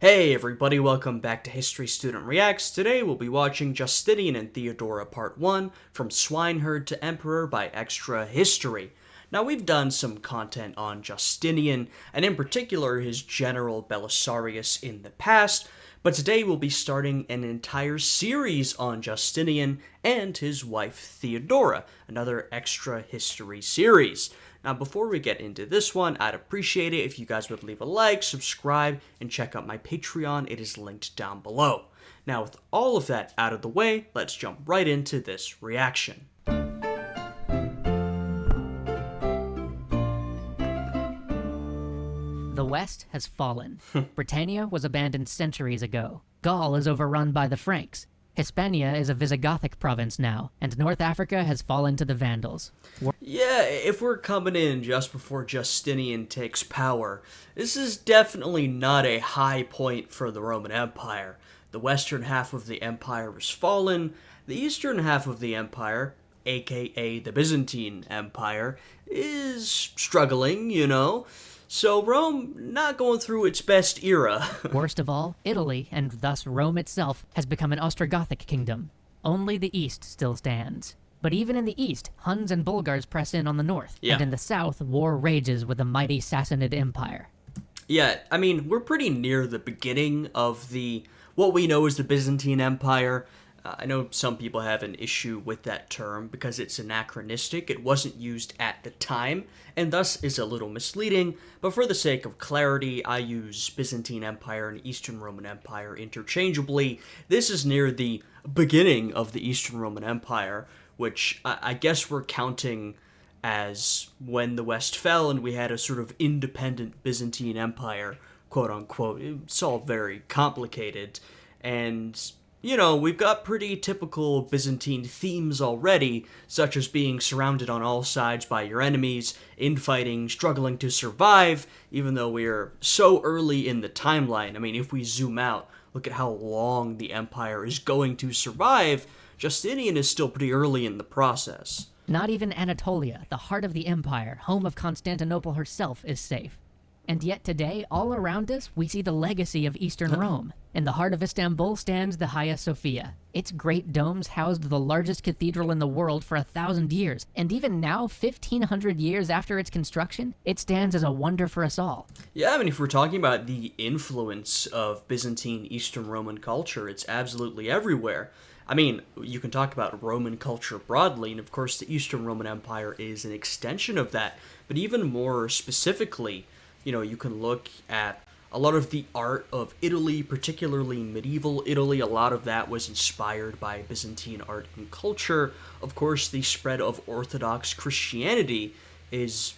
Hey everybody, welcome back to History Student Reacts. Today we'll be watching Justinian and Theodora Part 1, From Swineherd to Emperor by Extra History. Now we've done some content on Justinian, and in particular his general Belisarius in the past, but today we'll be starting an entire series on Justinian and his wife Theodora, another Extra History series. Now, before we get into this one, I'd appreciate it if you guys would leave a like, subscribe, and check out my Patreon. It is linked down below. Now, with all of that out of the way, let's jump right into this reaction. The West has fallen. Britannia was abandoned centuries ago. Gaul is overrun by the Franks. Hispania is a Visigothic province now, and North Africa has fallen to the Vandals. Yeah, if we're coming in just before Justinian takes power, this is definitely not a high point for the Roman Empire. The western half of the empire is fallen. The eastern half of the empire, aka the Byzantine Empire, is struggling, So Rome not going through its best era. Worst of all, Italy, and thus Rome itself, has become an Ostrogothic kingdom. Only the east still stands. But even in the east, Huns and Bulgars press in on the north, and in the south, war rages with the mighty Sassanid Empire. Yeah, I mean, we're pretty near the beginning of what we know as the Byzantine Empire. I know some people have an issue with that term because it's anachronistic. It wasn't used at the time, and thus is a little misleading, but for the sake of clarity, I use Byzantine Empire and Eastern Roman Empire interchangeably. This is near the beginning of the Eastern Roman Empire, which I guess we're counting as when the West fell and we had a sort of independent Byzantine Empire, quote-unquote. It's all very complicated, and we've got pretty typical Byzantine themes already, such as being surrounded on all sides by your enemies, infighting, struggling to survive, even though we're so early in the timeline. I mean, if we zoom out, look at how long the empire is going to survive. Justinian is still pretty early in the process. Not even Anatolia, the heart of the empire, home of Constantinople herself, is safe. And yet today, all around us, we see the legacy of Eastern Rome. In the heart of Istanbul stands the Hagia Sophia. Its great domes housed the largest cathedral in the world for 1,000 years, and even now, 1,500 years after its construction, it stands as a wonder for us all. Yeah, I mean, if we're talking about the influence of Byzantine Eastern Roman culture, it's absolutely everywhere. I mean, you can talk about Roman culture broadly, and of course the Eastern Roman Empire is an extension of that, but even more specifically, you can look at a lot of the art of Italy, particularly medieval Italy. A lot of that was inspired by Byzantine art and culture. Of course, the spread of Orthodox Christianity is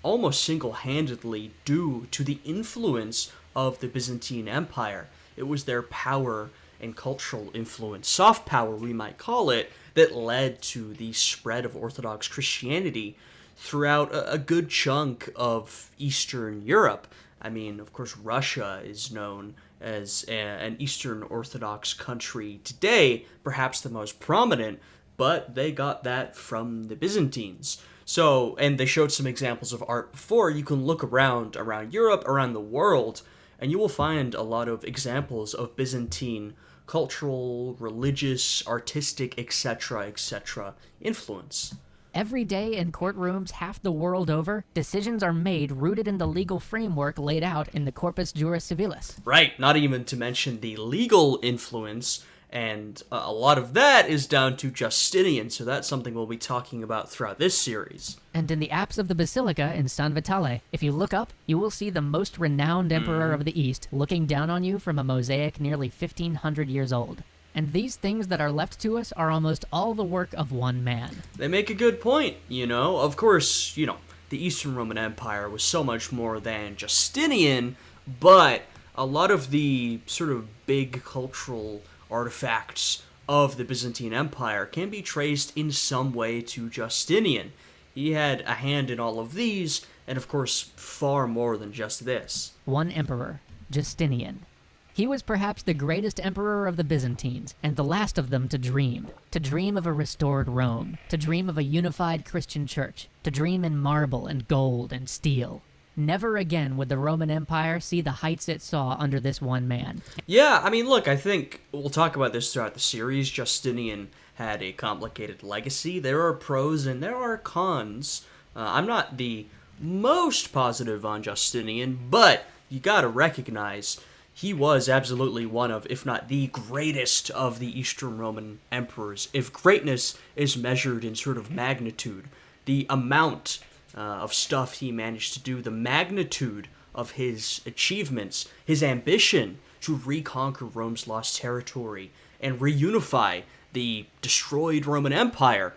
almost single-handedly due to the influence of the Byzantine Empire. It was their power and cultural influence, soft power we might call it, that led to the spread of Orthodox Christianity throughout a good chunk of Eastern Europe. I mean, of course, Russia is known as an Eastern Orthodox country today, perhaps the most prominent, but they got that from the Byzantines. So, and they showed some examples of art before. You can look around Europe, around the world, and you will find a lot of examples of Byzantine cultural, religious, artistic, etc., influence. Every day in courtrooms half the world over, decisions are made rooted in the legal framework laid out in the Corpus Juris Civilis. Right, not even to mention the legal influence, and a lot of that is down to Justinian, so that's something we'll be talking about throughout this series. And in the apse of the Basilica in San Vitale, if you look up, you will see the most renowned emperor of the East looking down on you from a mosaic nearly 1,500 years old. And these things that are left to us are almost all the work of one man. They make a good point, Of course, the Eastern Roman Empire was so much more than Justinian, but a lot of the sort of big cultural artifacts of the Byzantine Empire can be traced in some way to Justinian. He had a hand in all of these, and of course, far more than just this. One emperor, Justinian. He was perhaps the greatest emperor of the Byzantines, and the last of them to dream of a restored Rome, to dream of a unified Christian church, to dream in marble and gold and steel. Never again would the Roman Empire see the heights it saw under this one man. Yeah, I mean, look, I think we'll talk about this throughout the series. Justinian had a complicated legacy. There are pros and there are cons. I'm not the most positive on Justinian, but you gotta recognize he was absolutely one of, if not the greatest of the Eastern Roman emperors. If greatness is measured in sort of magnitude, the amount of stuff he managed to do, the magnitude of his achievements, his ambition to reconquer Rome's lost territory and reunify the destroyed Roman Empire,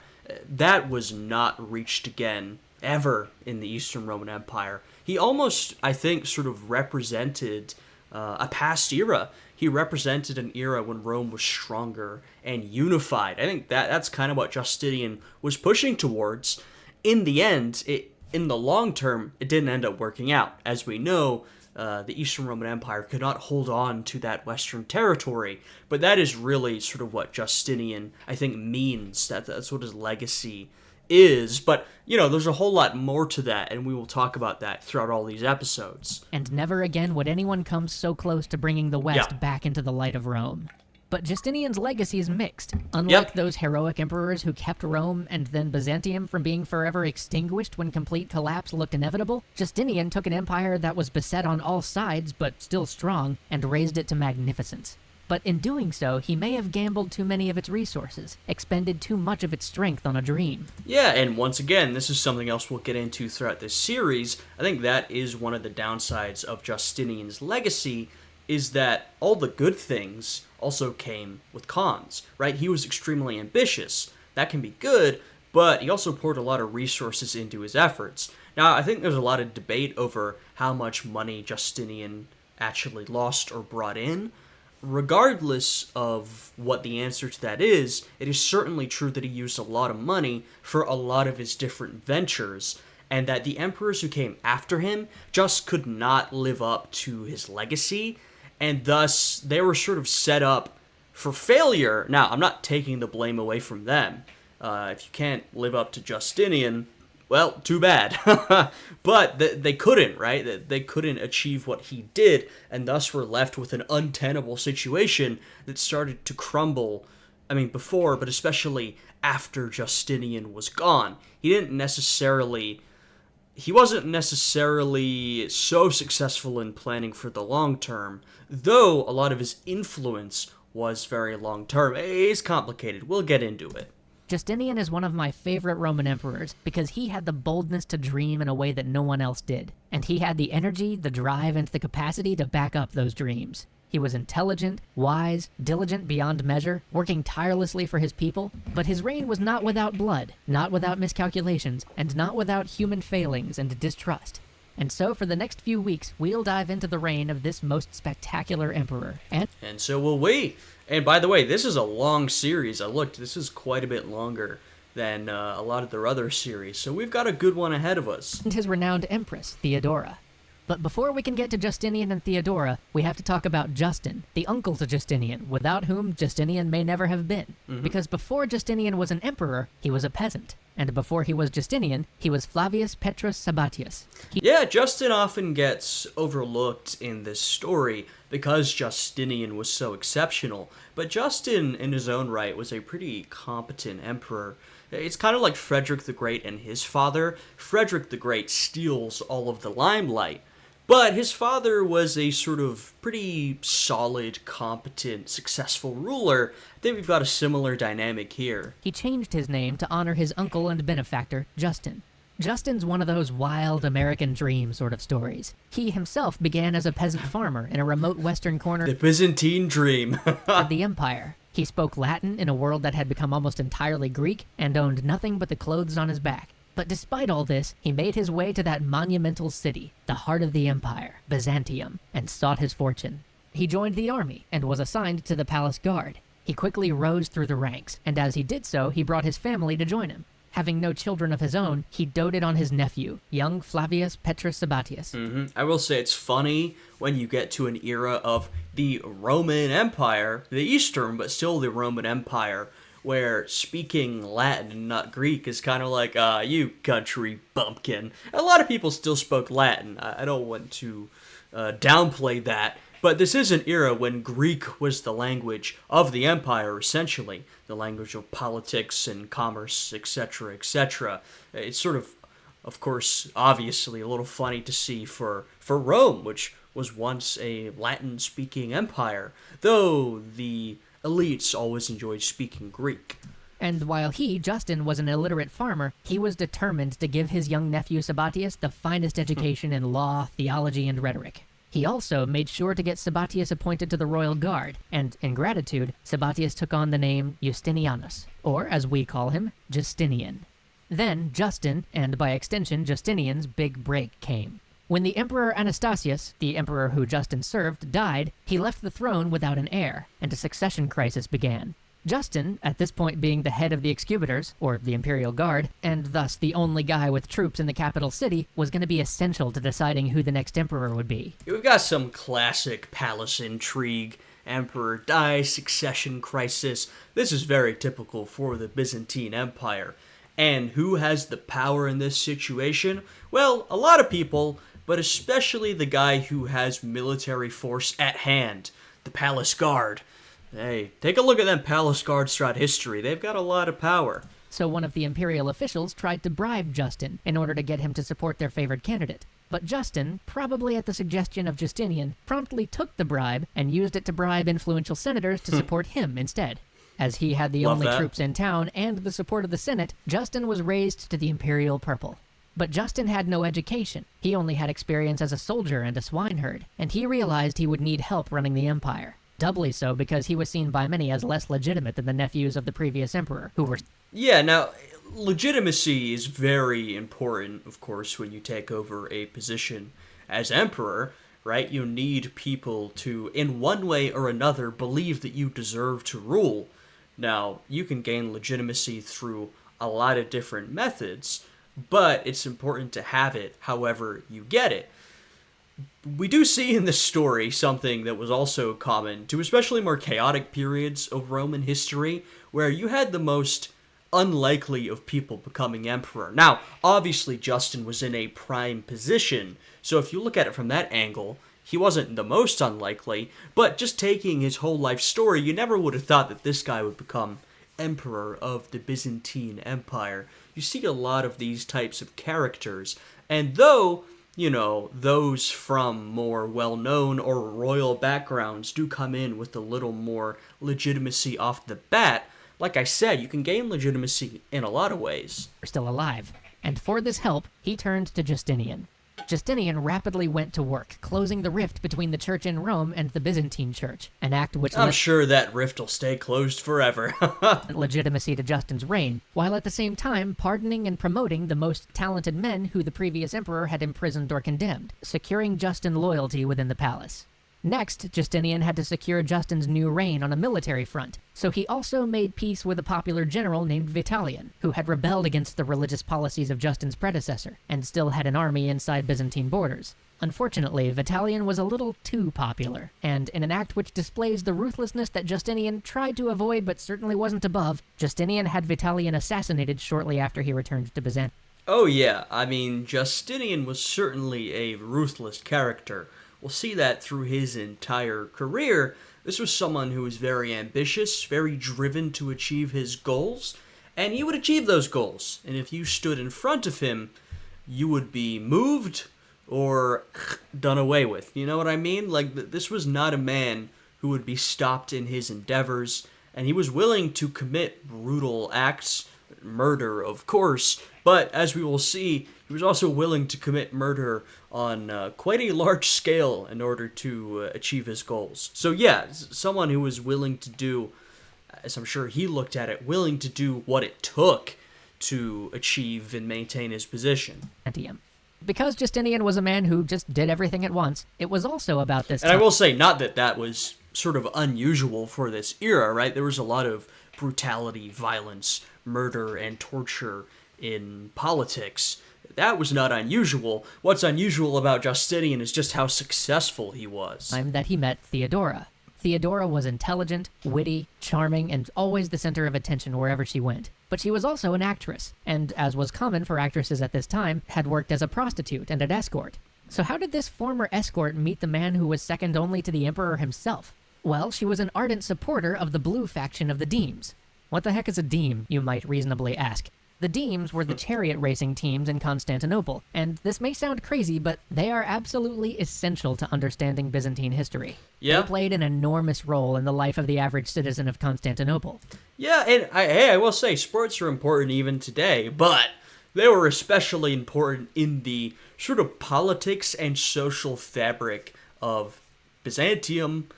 that was not reached again ever in the Eastern Roman Empire. He almost, I think, sort of represented a past era. He represented an era when Rome was stronger and unified. I think that's kind of what Justinian was pushing towards. In the end, in the long term, it didn't end up working out. As we know, the Eastern Roman Empire could not hold on to that Western territory, but that is really sort of what Justinian, I think, means. That's what his legacy is. But, there's a whole lot more to that, and we will talk about that throughout all these episodes. And never again would anyone come so close to bringing the West back into the light of Rome. But Justinian's legacy is mixed. Unlike those heroic emperors who kept Rome and then Byzantium from being forever extinguished when complete collapse looked inevitable, Justinian took an empire that was beset on all sides but still strong and raised it to magnificence. But in doing so, he may have gambled too many of its resources, expended too much of its strength on a dream. Yeah, and once again, this is something else we'll get into throughout this series. I think that is one of the downsides of Justinian's legacy, is that all the good things also came with cons, right? He was extremely ambitious. That can be good, but he also poured a lot of resources into his efforts. Now, I think there's a lot of debate over how much money Justinian actually lost or brought in. Regardless of what the answer to that is, it is certainly true that he used a lot of money for a lot of his different ventures, and that the emperors who came after him just could not live up to his legacy, and thus they were sort of set up for failure. Now, I'm not taking the blame away from them. If you can't live up to Justinian, well, too bad. But they couldn't, right? They couldn't achieve what he did, and thus were left with an untenable situation that started to crumble, before, but especially after Justinian was gone. He wasn't necessarily so successful in planning for the long term, though a lot of his influence was very long term. It's complicated. We'll get into it. Justinian is one of my favorite Roman emperors because he had the boldness to dream in a way that no one else did, and he had the energy, the drive, and the capacity to back up those dreams. He was intelligent, wise, diligent beyond measure, working tirelessly for his people, but his reign was not without blood, not without miscalculations, and not without human failings and distrust. And so for the next few weeks, we'll dive into the reign of this most spectacular emperor. And so will we. And by the way, this is a long series. I looked, this is quite a bit longer than a lot of their other series, so we've got a good one ahead of us. And his renowned empress, Theodora. But before we can get to Justinian and Theodora, we have to talk about Justin, the uncle to Justinian, without whom Justinian may never have been. Because before Justinian was an emperor, he was a peasant. And before he was Justinian, he was Flavius Petrus Sabatius. Justin often gets overlooked in this story because Justinian was so exceptional. But Justin, in his own right, was a pretty competent emperor. It's kind of like Frederick the Great and his father. Frederick the Great steals all of the limelight, but his father was a sort of pretty solid, competent, successful ruler. I think we've got a similar dynamic here. He changed his name to honor his uncle and benefactor, Justin. Justin's one of those wild American dream sort of stories. He himself began as a peasant farmer in a remote western corner The Byzantine dream. of the empire. He spoke Latin in a world that had become almost entirely Greek and owned nothing but the clothes on his back. But despite all this, he made his way to that monumental city, the heart of the empire, Byzantium, and sought his fortune. He joined the army and was assigned to the palace guard. He quickly rose through the ranks, and as he did so, he brought his family to join him. Having no children of his own, he doted on his nephew, young Flavius Petrus Sabatius. I will say it's funny when you get to an era of the Roman Empire, the Eastern, but still the Roman Empire, where speaking Latin and not Greek is kind of like, you country bumpkin. A lot of people still spoke Latin. I don't want to downplay that. But this is an era when Greek was the language of the empire, essentially. The language of politics and commerce, etc., etc. It's sort of course, obviously a little funny to see for Rome, which was once a Latin-speaking empire, though the elites always enjoyed speaking Greek. And while he, Justin, was an illiterate farmer, he was determined to give his young nephew Sabbatius the finest education in law, theology, and rhetoric. He also made sure to get Sabbatius appointed to the royal guard, and in gratitude, Sabbatius took on the name Justinianus, or as we call him, Justinian. Then Justin, and by extension Justinian's big break came. When the Emperor Anastasius, the emperor who Justin served, died, he left the throne without an heir, and a succession crisis began. Justin, at this point being the head of the executors, or the imperial guard, and thus the only guy with troops in the capital city, was going to be essential to deciding who the next emperor would be. We've got some classic palace intrigue. Emperor dies, succession crisis. This is very typical for the Byzantine Empire. And who has the power in this situation? Well, a lot of people, but especially the guy who has military force at hand, the palace guard. Hey, take a look at them palace guards throughout history. They've got a lot of power. So one of the imperial officials tried to bribe Justin in order to get him to support their favored candidate. But Justin, probably at the suggestion of Justinian, promptly took the bribe and used it to bribe influential senators to support him instead. As he had the only troops in town and the support of the Senate, Justin was raised to the imperial purple. But Justin had no education. He only had experience as a soldier and a swineherd, and he realized he would need help running the empire. Doubly so because he was seen by many as less legitimate than the nephews of the previous emperor, who were... Yeah, now, legitimacy is very important, of course, when you take over a position as emperor, right? You need people to, in one way or another, believe that you deserve to rule. Now, you can gain legitimacy through a lot of different methods, but it's important to have it however you get it. We do see in this story something that was also common to especially more chaotic periods of Roman history, where you had the most unlikely of people becoming emperor. Now, obviously Justin was in a prime position, so if you look at it from that angle, he wasn't the most unlikely, but just taking his whole life story, you never would have thought that this guy would become emperor of the Byzantine Empire. You see a lot of these types of characters, and though, you know, those from more well-known or royal backgrounds do come in with a little more legitimacy off the bat, like I said, you can gain legitimacy in a lot of ways. Still alive. And for this help, he turned to Justinian. Justinian rapidly went to work, closing the rift between the church in Rome and the Byzantine church, an act which... I'm sure that rift will stay closed forever. ...legitimacy to Justin's reign, while at the same time pardoning and promoting the most talented men who the previous emperor had imprisoned or condemned, securing Justin loyalty within the palace. Next, Justinian had to secure Justin's new reign on a military front, so he also made peace with a popular general named Vitalian, who had rebelled against the religious policies of Justin's predecessor, and still had an army inside Byzantine borders. Unfortunately, Vitalian was a little too popular, and in an act which displays the ruthlessness that Justinian tried to avoid but certainly wasn't above, Justinian had Vitalian assassinated shortly after he returned to Byzantium. Oh yeah, I mean, Justinian was certainly a ruthless character. We'll see that through his entire career. This was someone who was very ambitious, very driven to achieve his goals, and he would achieve those goals. And if you stood in front of him, you would be moved or done away with. You know what I mean? Like, this was not a man who would be stopped in his endeavors, and he was willing to commit brutal acts, murder, of course, but as we will see, he was also willing to commit murder on quite a large scale in order to achieve his goals. So yeah, someone who was willing to do, as I'm sure he looked at it, willing to do what it took to achieve and maintain his position. Because Justinian was a man who just did everything at once, it was also about this time. And I will say, not that that was sort of unusual for this era, right? There was a lot of brutality, violence, murder, and torture in politics. That was not unusual. What's unusual about Justinian is just how successful he was. Time that he met Theodora. Theodora was intelligent, witty, charming, and always the center of attention wherever she went. But she was also an actress, and as was common for actresses at this time, had worked as a prostitute and an escort. So how did this former escort meet the man who was second only to the emperor himself? Well, she was an ardent supporter of the blue faction of the Demes. What the heck is a Deme, you might reasonably ask? The Demes were the chariot racing teams in Constantinople, and this may sound crazy, but they are absolutely essential to understanding Byzantine history. Yeah. They played an enormous role in the life of the average citizen of Constantinople. Yeah, and I will say, sports are important even today, but they were especially important in the sort of politics and social fabric of Byzantium,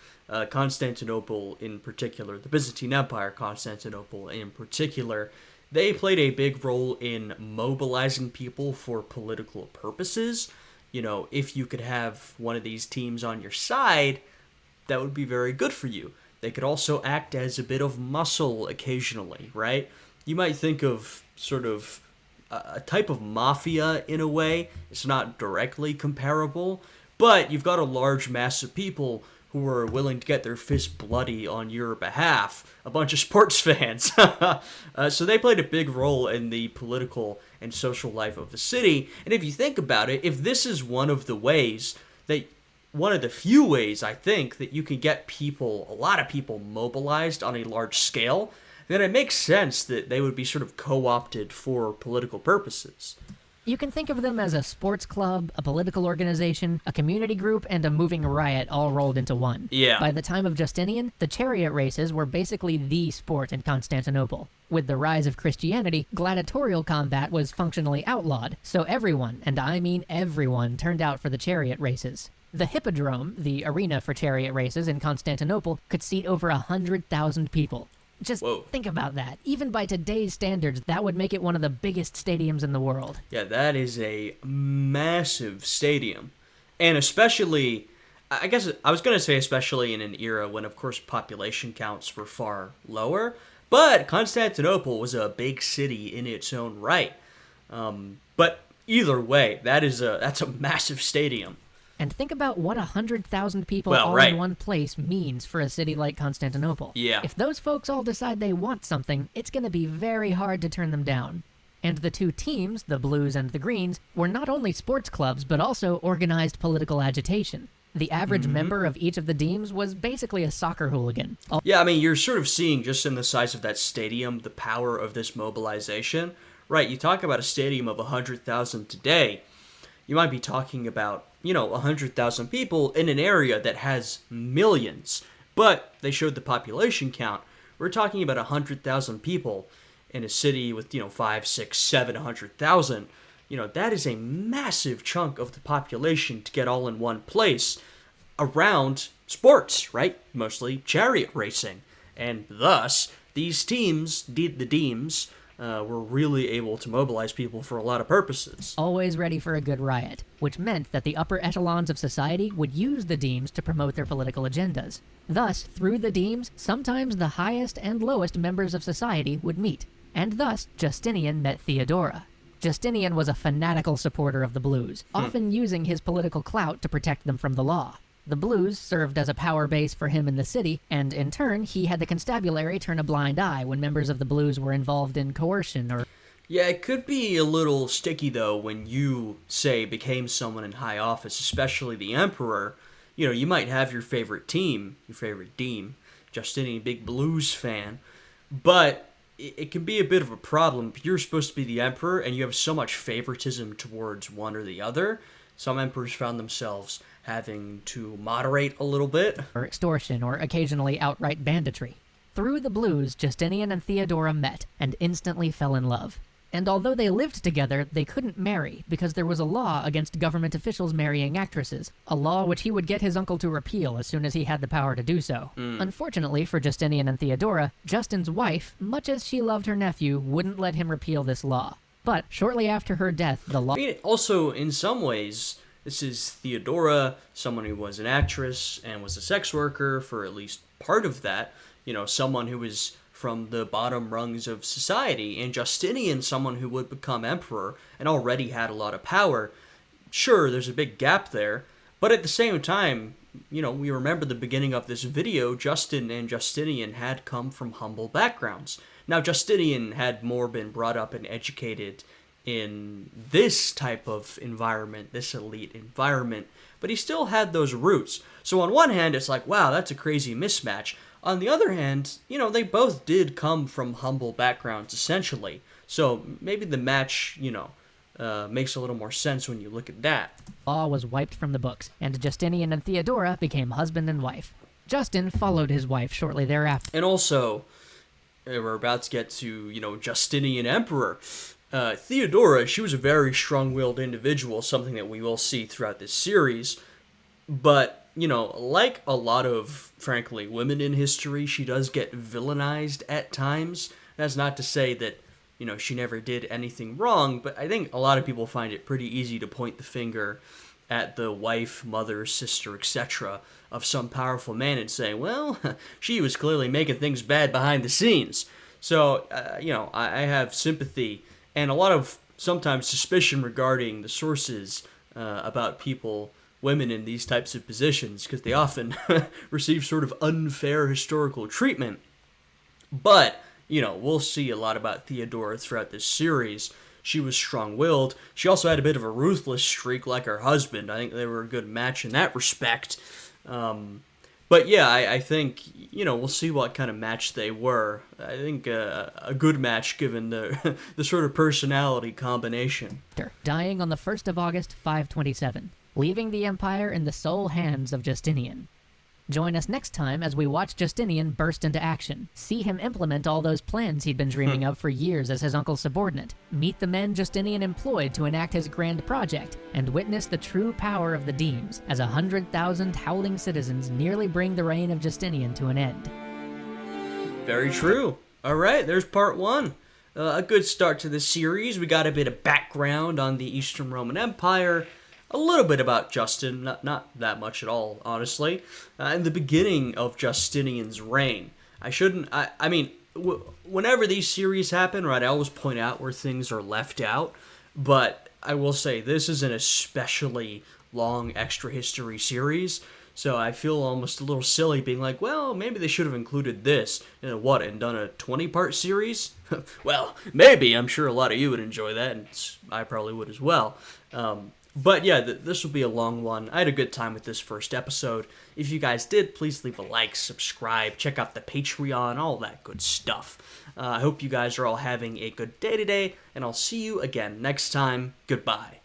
Constantinople in particular, the Byzantine Empire, Constantinople in particular. They played a big role in mobilizing people for political purposes. You know, if you could have one of these teams on your side, that would be very good for you. They could also act as a bit of muscle occasionally, right? You might think of sort of a type of mafia in a way. It's not directly comparable, but you've got a large mass of people who are willing to get their fist bloody on your behalf, a bunch of sports fans. So they played a big role in the political and social life of the city. And if you think about it, if this is one of the few ways, I think, that you can get people, a lot of people mobilized on a large scale, then it makes sense that they would be sort of co-opted for political purposes. You can think of them as a sports club, a political organization, a community group, and a moving riot all rolled into one. Yeah. By the time of Justinian, the chariot races were basically the sport in Constantinople. With the rise of Christianity, gladiatorial combat was functionally outlawed, so everyone, and I mean everyone, turned out for the chariot races. The Hippodrome, the arena for chariot races in Constantinople, could seat over 100,000 people. Just think about that. Even by today's standards, that would make it one of the biggest stadiums in the world. Yeah, that is a massive stadium. And especially, I guess I was going to say especially in an era when, of course, population counts were far lower. But Constantinople was a big city in its own right. But either way, that's a massive stadium. And think about what 100,000 people in one place means for a city like Constantinople. Yeah. If those folks all decide they want something, it's going to be very hard to turn them down. And the two teams, the Blues and the Greens, were not only sports clubs, but also organized political agitation. The average member of each of the Demes was basically a soccer hooligan. Yeah, I mean, you're sort of seeing just in the size of that stadium the power of this mobilization. Right, you talk about a stadium of 100,000 today, you might be talking about 100,000 people in an area that has millions. But they showed the population count. We're talking about 100,000 people in a city with, 5, 6, 7, 100,000. That is a massive chunk of the population to get all in one place around sports, right? Mostly chariot racing. And thus, these teams, the Demes, were really able to mobilize people for a lot of purposes. Always ready for a good riot, which meant that the upper echelons of society would use the Demes to promote their political agendas. Thus, through the Demes, sometimes the highest and lowest members of society would meet. And thus, Justinian met Theodora. Justinian was a fanatical supporter of the Blues, often using his political clout to protect them from the law. The Blues served as a power base for him in the city, and in turn, he had the constabulary turn a blind eye when members of the Blues were involved in coercion or... Yeah, it could be a little sticky, though, when you, say, became someone in high office, especially the emperor. You might have your favorite team, your favorite Deme, Justinian, big Blues fan, but it can be a bit of a problem if you're supposed to be the emperor and you have so much favoritism towards one or the other. Some emperors found themselves having to moderate a little bit. Or extortion, or occasionally outright banditry. Through the Blues, Justinian and Theodora met, and instantly fell in love. And although they lived together, they couldn't marry, because there was a law against government officials marrying actresses, a law which he would get his uncle to repeal as soon as he had the power to do so. Unfortunately for Justinian and Theodora, Justin's wife, much as she loved her nephew, wouldn't let him repeal this law. But shortly after her death, the law... I mean, also, in some ways, this is Theodora, someone who was an actress and was a sex worker for at least part of that. Someone who was from the bottom rungs of society. And Justinian, someone who would become emperor and already had a lot of power. Sure, there's a big gap there. But at the same time, we remember the beginning of this video, Justin and Justinian had come from humble backgrounds. Now, Justinian had more been brought up and educated in this type of environment, this elite environment, but he still had those roots. So on one hand, it's like, wow, that's a crazy mismatch. On the other hand, they both did come from humble backgrounds, essentially. So maybe the match, makes a little more sense when you look at that. Law was wiped from the books, and Justinian and Theodora became husband and wife. Justin followed his wife shortly thereafter. And also, we're about to get to, Justinian Emperor. Theodora, she was a very strong-willed individual, something that we will see throughout this series. But, like a lot of, frankly, women in history, she does get villainized at times. That's not to say that, she never did anything wrong, but I think a lot of people find it pretty easy to point the finger at the wife, mother, sister, etc. of some powerful man and say, well, she was clearly making things bad behind the scenes. So, I have sympathy and a lot of sometimes suspicion regarding the sources about women in these types of positions, because they often receive sort of unfair historical treatment. But, we'll see a lot about Theodora throughout this series. She was strong-willed. She also had a bit of a ruthless streak like her husband. I think they were a good match in that respect. But yeah, I think, we'll see what kind of match they were. I think a good match given the the sort of personality combination. Dying on the 1st of August, 527, leaving the empire in the sole hands of Justinian. Join us next time as we watch Justinian burst into action, see him implement all those plans he'd been dreaming of for years as his uncle's subordinate, meet the men Justinian employed to enact his grand project, and witness the true power of the Demes as 100,000 howling citizens nearly bring the reign of Justinian to an end. Very true. All right, there's part one. A good start to the series. We got a bit of background on the Eastern Roman Empire. A little bit about Justin, not that much at all, honestly. In the beginning of Justinian's reign. Whenever these series happen, right, I always point out where things are left out. But I will say, this is an especially long extra history series. So I feel almost a little silly being like, well, maybe they should have included this. And done a 20-part series? Well, maybe. I'm sure a lot of you would enjoy that, and I probably would as well. But yeah, this will be a long one. I had a good time with this first episode. If you guys did, please leave a like, subscribe, check out the Patreon, all that good stuff. I hope you guys are all having a good day today, and I'll see you again next time. Goodbye.